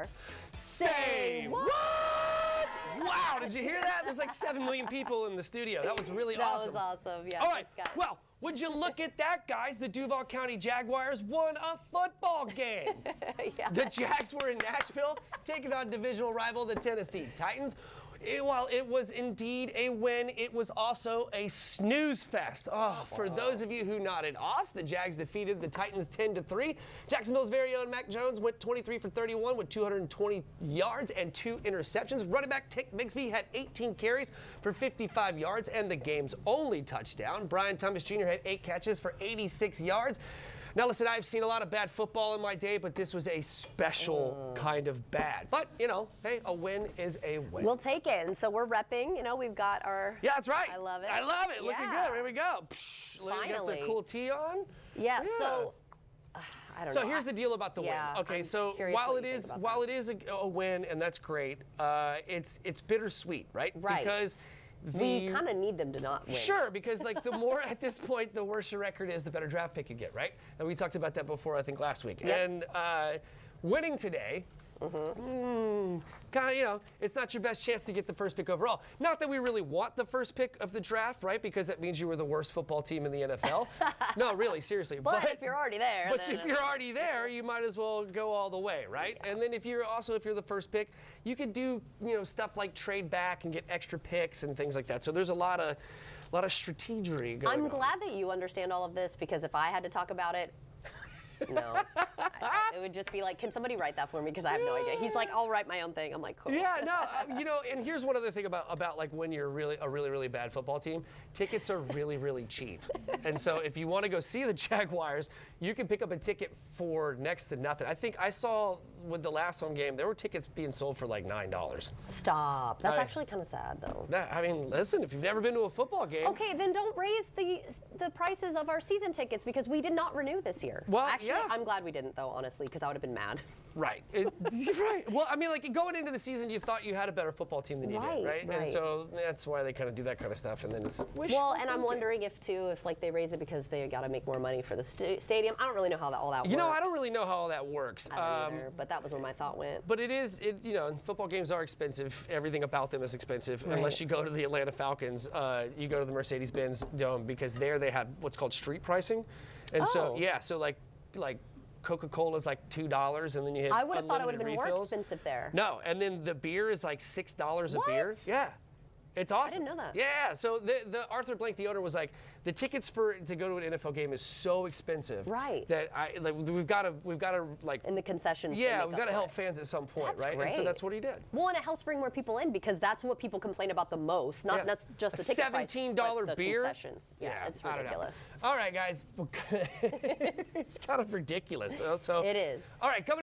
are. Say what? Wow, did you hear that? There's like 7 million people in the studio. That was really awesome. That was awesome, yeah. All right, thanks, guys. well, would you look at that, guys? The Duval County Jaguars won a football game. Yeah. The Jags were in Nashville, taking on divisional rival, the Tennessee Titans. While it was indeed a win, it was also a snooze fest. Oh, for those of you who nodded off, the Jags defeated the Titans 10-3. Jacksonville's very own Mac Jones went 23 for 31 with 220 yards and 2 interceptions. Running back Tick Bigsby had 18 carries for 55 yards and the game's only touchdown. Brian Thomas Jr. had 8 catches for 86 yards. Now, listen, I've seen a lot of bad football in my day, but this was a special kind of bad. But, you know, hey, a win is a win. We'll take it. And so we're repping. You know, we've got our... Yeah, that's right. I love it. I love it. Looking Yeah. good. Here we go. Psh, let me Finally. get the cool tee on. Yeah, so... I don't know. So here's the deal about the win. Okay, I'm so curious while what it you is think about that. a win, and that's great, it's bittersweet, right? Right. Because we kind of need them to not win. Sure, because like the more at this point, the worse your record is, the better draft pick you get, right? And we talked about that before, I think last week. Yep. And winning today, kind of, you know, it's not your best chance to get the first pick overall. Not that we really want the first pick of the draft, right? Because that means you were the worst football team in the NFL. No, really, seriously. But if you're already there, But then if you're already there, you might as well go all the way, right? Yeah. And then if you're the first pick, you could do, you know, stuff like trade back and get extra picks and things like that. So there's a lot of strategery going on. I'm glad that you understand all of this, because if I had to talk about it, no. It would just be like, can somebody write that for me? Because I have no idea. He's like, I'll write my own thing. I'm like, cool. Yeah, no, you know, and here's one other thing about like when you're a really bad football team, tickets are really cheap. And so if you want to go see the Jaguars, you can pick up a ticket for next to nothing. I think I saw with the last home game, there were tickets being sold for like $9. Stop. That's actually kind of sad, though. I mean, listen, if you've never been to a football game. Okay, then don't raise the prices of our season tickets, because we did not renew this year. Well, actually, yeah. I'm glad we didn't, though, honestly, because I would have been mad. Right. Right. Well, I mean, like going into the season, you thought you had a better football team than you did, right? And so that's why they kind of do that kind of stuff, and then it's well, and I'm wondering if like they raise it because they got to make more money for the stadium. I don't really know how all that works. You know, I don't really know how all that works. I don't either, but that was where my thought went. But you know, football games are expensive. Everything about them is expensive. Right. Unless you go to the Atlanta Falcons, you go to the Mercedes-Benz Dome, because there they have what's called street pricing. And so, yeah, so like Coca-Cola is like $2, and then you have I would have thought it would have been refills. more expensive there. No, and then the beer is like $6 a beer. Yeah. It's awesome. I didn't know that. Yeah, so the Arthur Blank, the owner, was like, the tickets to go to an NFL game is so expensive, right? That we've got to like in the concessions. Yeah, we've got to help fans at some point, that's right? Great. And so that's what he did. Well, and it helps bring more people in, because that's what people complain about the most, not just the ticket price, $17 but the beer. concessions. Yeah, it's ridiculous. All right, guys, it's kind of ridiculous. So it is. All right, coming.